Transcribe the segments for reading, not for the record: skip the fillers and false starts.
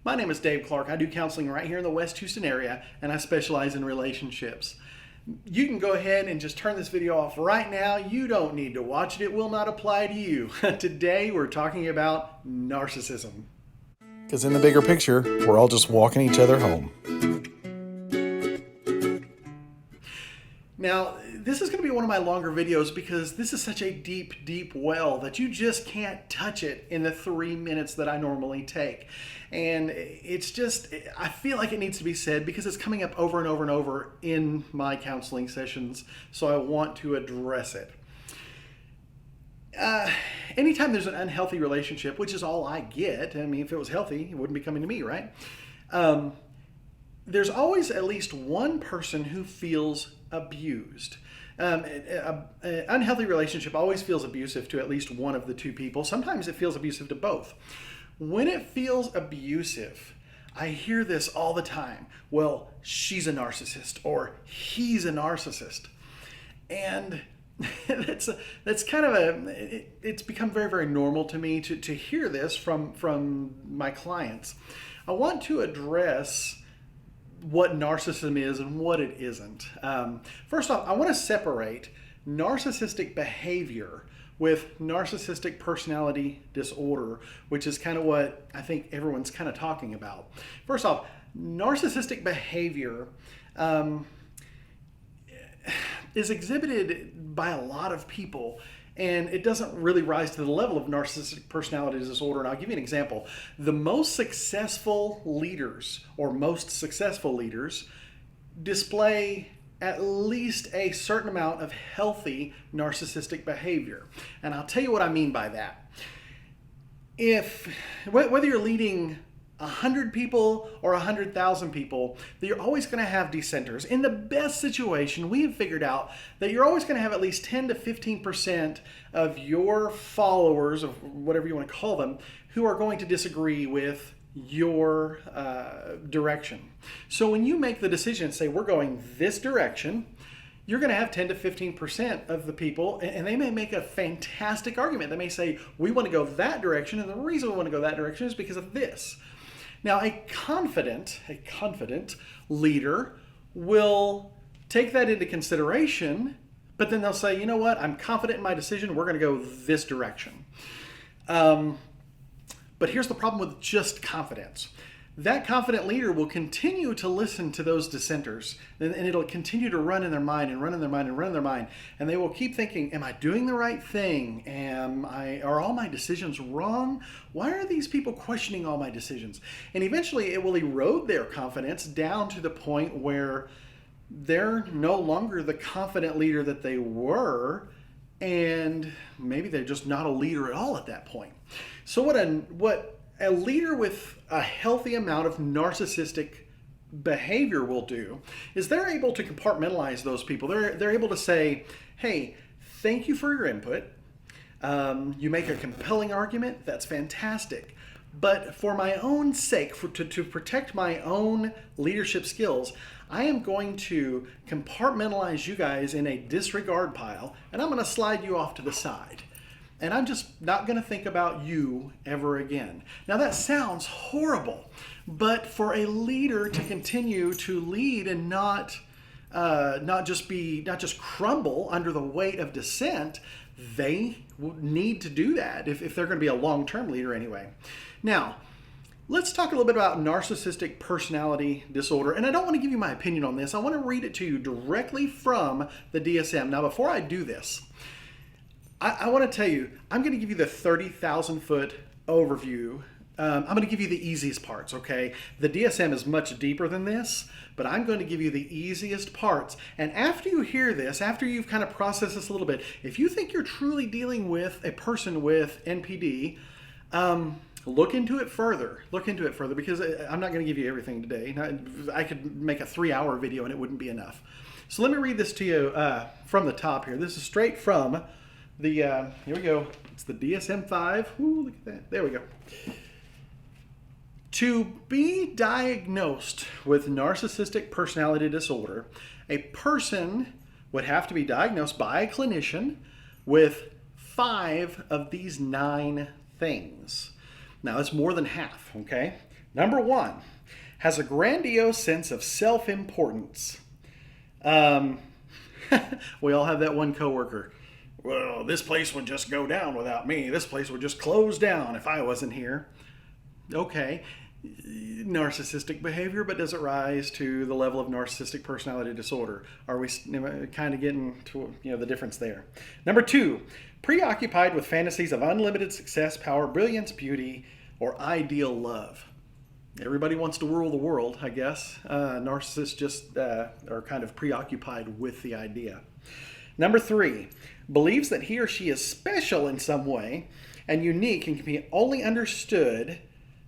My name is Dave Clark. I do counseling right here in the West Houston area, and I specialize in relationships. You can go ahead and just turn this video off right now. You don't need to watch it. It will not apply to you. Today, we're talking about narcissism. Because in the bigger picture, we're all just walking each other home. Now, this is going to be one of my longer videos because this is such a deep, deep well that you just can't touch it in the 3 minutes that I normally take. And it's just, I feel like it needs to be said because it's coming up over and over and over in my counseling sessions, so I want to address it. Anytime there's an unhealthy relationship, which is all I get, I mean, if it was healthy, it wouldn't be coming to me, right? There's always at least one person who feels abused. An unhealthy relationship always feels abusive to at least one of the two people. Sometimes it feels abusive to both. When it feels abusive, I hear this all the time. Well, she's a narcissist or he's a narcissist. And that's kind of it's become very, very normal to me to hear this from my clients. I want to address what narcissism is and what it isn't. First off, I want to separate narcissistic behavior with narcissistic personality disorder, which is kind of what I think everyone's kind of talking about. First off, narcissistic behavior is exhibited by a lot of people, and it doesn't really rise to the level of narcissistic personality disorder. And I'll give you an example. The most successful leaders display at least a certain amount of healthy narcissistic behavior. And I'll tell you what I mean by that. Whether you're leading 100 people or 100,000 people, that you're always going to have dissenters. In the best situation, we have figured out that you're always going to have at least 10 to 15% of your followers, of whatever you want to call them, who are going to disagree with your direction. So when you make the decision and say, we're going this direction, you're going to have 10 to 15% of the people, and they may make a fantastic argument. They may say, we want to go that direction, and the reason we want to go that direction is because of this. Now, a confident leader will take that into consideration, but then they'll say, you know what, I'm confident in my decision, we're going to go this direction. But here's the problem with just confidence. That confident leader will continue to listen to those dissenters, and it'll continue to run in their mind and run in their mind and run in their mind. And they will keep thinking, am I doing the right thing? Are all my decisions wrong? Why are these people questioning all my decisions? And eventually it will erode their confidence down to the point where they're no longer the confident leader that they were, and maybe they're just not a leader at all at that point. So what a leader with a healthy amount of narcissistic behavior will do is they're able to compartmentalize those people. They're able to say, hey, thank you for your input. You make a compelling argument. That's fantastic. But for my own sake, to protect my own leadership skills, I am going to compartmentalize you guys in a disregard pile, and I'm going to slide you off to the side. And I'm just not going to think about you ever again. Now that sounds horrible, but for a leader to continue to lead and not just crumble under the weight of dissent, they need to do that if they're going to be a long-term leader anyway. Now, let's talk a little bit about narcissistic personality disorder. And I don't want to give you my opinion on this. I want to read it to you directly from the DSM. Now, before I do this, I want to tell you, I'm going to give you the 30,000 foot overview. I'm going to give you the easiest parts, okay? The DSM is much deeper than this, but I'm going to give you the easiest parts. And after you hear this, after you've kind of processed this a little bit, if you think you're truly dealing with a person with NPD, look into it further. Look into it further, because I'm not going to give you everything today. I could make a 3-hour video and it wouldn't be enough. So let me read this to you from the top here. This is straight from the, here we go. It's the DSM-5. Ooh, look at that. There we go. To be diagnosed with narcissistic personality disorder, a person would have to be diagnosed by a clinician with 5 of these 9 things. Now, that's more than half, okay? Number 1, has a grandiose sense of self-importance. Um, we all have that one coworker. Well, this place would just go down without me. This place would just close down if I wasn't here. Okay, narcissistic behavior, but does it rise to the level of narcissistic personality disorder? Are we kind of getting to the difference there? Number 2, preoccupied with fantasies of unlimited success, power, brilliance, beauty, or ideal love. Everybody wants to rule the world, I guess. Narcissists just are kind of preoccupied with the idea. Number 3, believes that he or she is special in some way and unique and can be only understood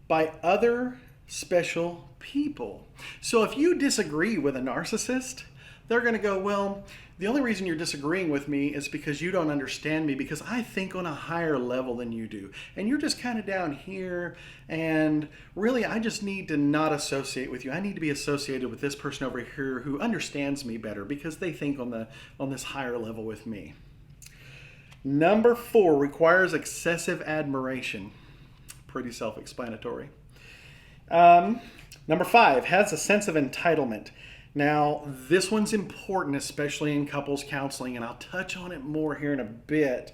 by other special people. So if you disagree with a narcissist, they're going to go, well, the only reason you're disagreeing with me is because you don't understand me, because I think on a higher level than you do. And you're just kind of down here, and really I just need to not associate with you. I need to be associated with this person over here who understands me better because they think on this higher level with me. Number 4, requires excessive admiration. Pretty self-explanatory. Number 5, has a sense of entitlement. Now, this one's important, especially in couples counseling, and I'll touch on it more here in a bit.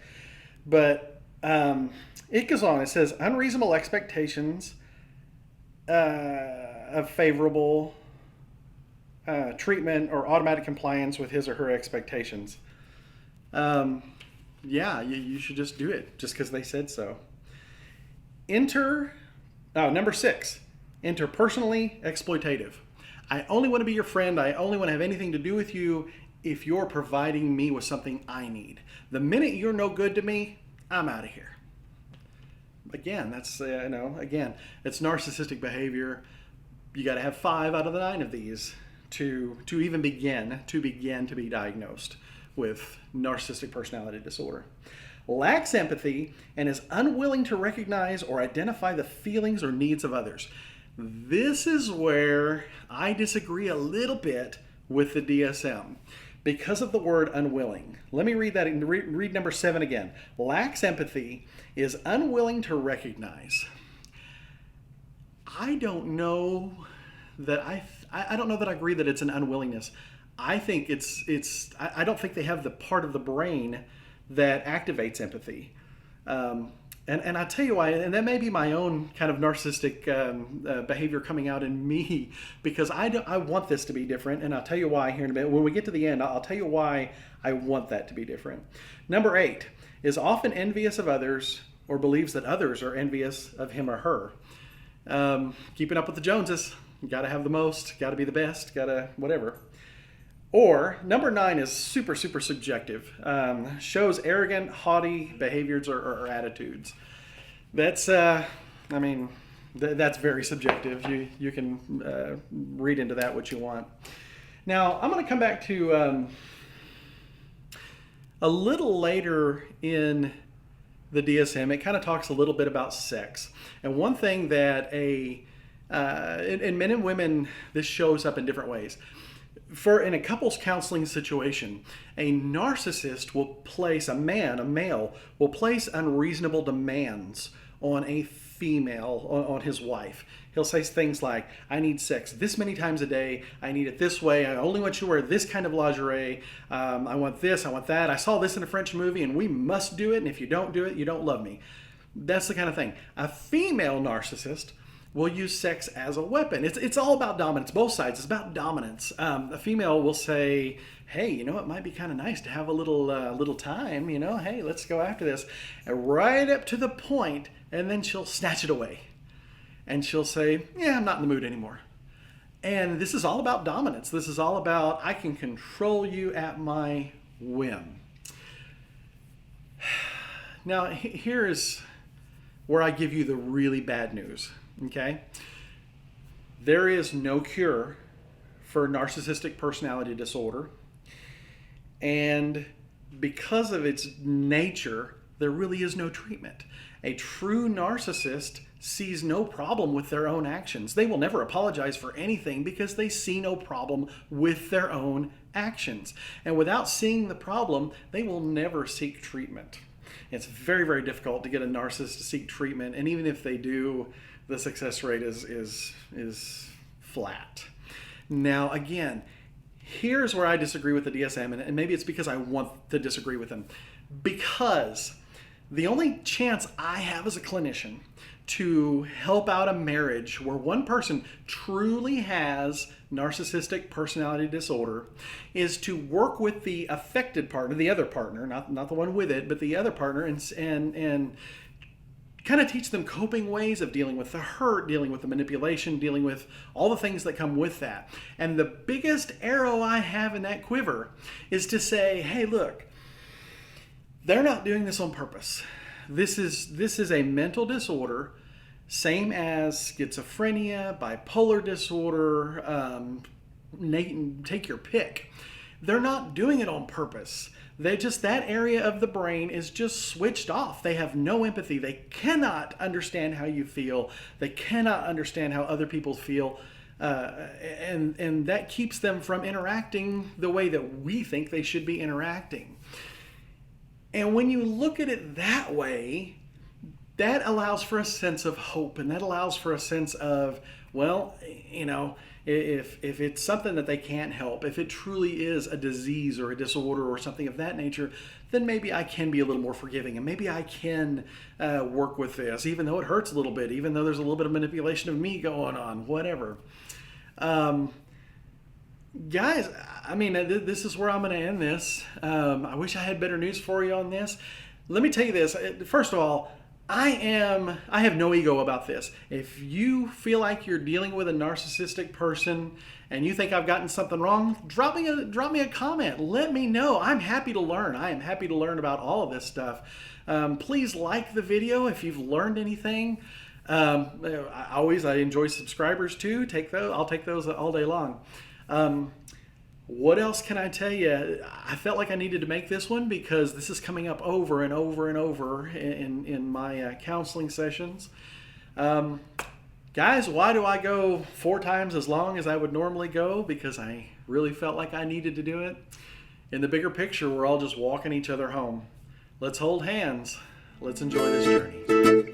But it goes on. It says, unreasonable expectations of favorable treatment or automatic compliance with his or her expectations. Yeah, you should just do it just because they said so. Number 6, interpersonally exploitative. I only want to be your friend. I only want to have anything to do with you if you're providing me with something I need. The minute you're no good to me, I'm out of here. Again, that's, it's narcissistic behavior. You got to have 5 out of the 9 of these to even begin to be diagnosed with narcissistic personality disorder. Lacks empathy and is unwilling to recognize or identify the feelings or needs of others. This is where I disagree a little bit with the DSM because of the word unwilling. Let me read that and read number 7 again. Lacks empathy, is unwilling to recognize. I don't know that I don't know that I agree that it's an unwillingness. I think I don't think they have the part of the brain that activates empathy. And I tell you why, and that may be my own kind of narcissistic behavior coming out in me, because I want this to be different, and I'll tell you why here in a bit. When we get to the end, I'll tell you why I want that to be different. Number 8, is often envious of others or believes that others are envious of him or her. Keeping up with the Joneses. Got to have the most, got to be the best, got to whatever. Or number 9 is super, super subjective. Shows arrogant, haughty behaviors or attitudes. That's, that's very subjective. You can read into that what you want. Now, I'm going to come back to a little later in the DSM. It kind of talks a little bit about sex. And one thing that in men and women, this shows up in different ways. In a couples counseling situation, a narcissist will place, a male, will place unreasonable demands on a female, on his wife. He'll say things like, I need sex this many times a day, I need it this way, I only want you to wear this kind of lingerie, I want this, I want that, I saw this in a French movie and we must do it, and if you don't do it, you don't love me. That's the kind of thing. A female narcissist will use sex as a weapon. It's all about dominance. Both sides. It's about dominance. A female will say, "Hey, it might be kind of nice to have a little time. Hey, let's go after this," and right up to the point, and then she'll snatch it away, and she'll say, "Yeah, I'm not in the mood anymore." And this is all about dominance. This is all about I can control you at my whim. Now, here is where I give you the really bad news. Okay? There is no cure for narcissistic personality disorder. And because of its nature, there really is no treatment. A true narcissist sees no problem with their own actions. They will never apologize for anything because they see no problem with their own actions. And without seeing the problem, they will never seek treatment. It's very, very difficult to get a narcissist to seek treatment. And even if they do, the success rate is flat. Now, again, here's where I disagree with the DSM, and maybe it's because I want to disagree with them. Because the only chance I have as a clinician to help out a marriage where one person truly has narcissistic personality disorder is to work with the affected partner, the other partner, not the one with it, but the other partner, and kind of teach them coping ways of dealing with the hurt, dealing with the manipulation, dealing with all the things that come with that. And the biggest arrow I have in that quiver is to say, hey, look, they're not doing this on purpose. This is a mental disorder, same as schizophrenia, bipolar disorder, take your pick. They're not doing it on purpose. That area of the brain is just switched off. They have no empathy. They cannot understand how you feel. They cannot understand how other people feel. And that keeps them from interacting the way that we think they should be interacting. And when you look at it that way, that allows for a sense of hope, and that allows for a sense of, well, if it's something that they can't help, if it truly is a disease or a disorder or something of that nature, then maybe I can be a little more forgiving, and maybe I can work with this, even though it hurts a little bit, even though there's a little bit of manipulation of me going on, whatever. Guys, I mean, this is where I'm going to end this. I wish I had better news for you on this. Let me tell you this. First of all, I have no ego about this. If you feel like you're dealing with a narcissistic person and you think I've gotten something wrong, drop me a comment. Let me know. I'm happy to learn. I am happy to learn about all of this stuff. Please like the video if you've learned anything. I enjoy subscribers too. I'll take those all day long. What else can I tell you? I felt like I needed to make this one because this is coming up over and over and over in my counseling sessions. Guys, why do I go 4 times as long as I would normally go? Because I really felt like I needed to do it. In the bigger picture, we're all just walking each other home. Let's hold hands. Let's enjoy this journey.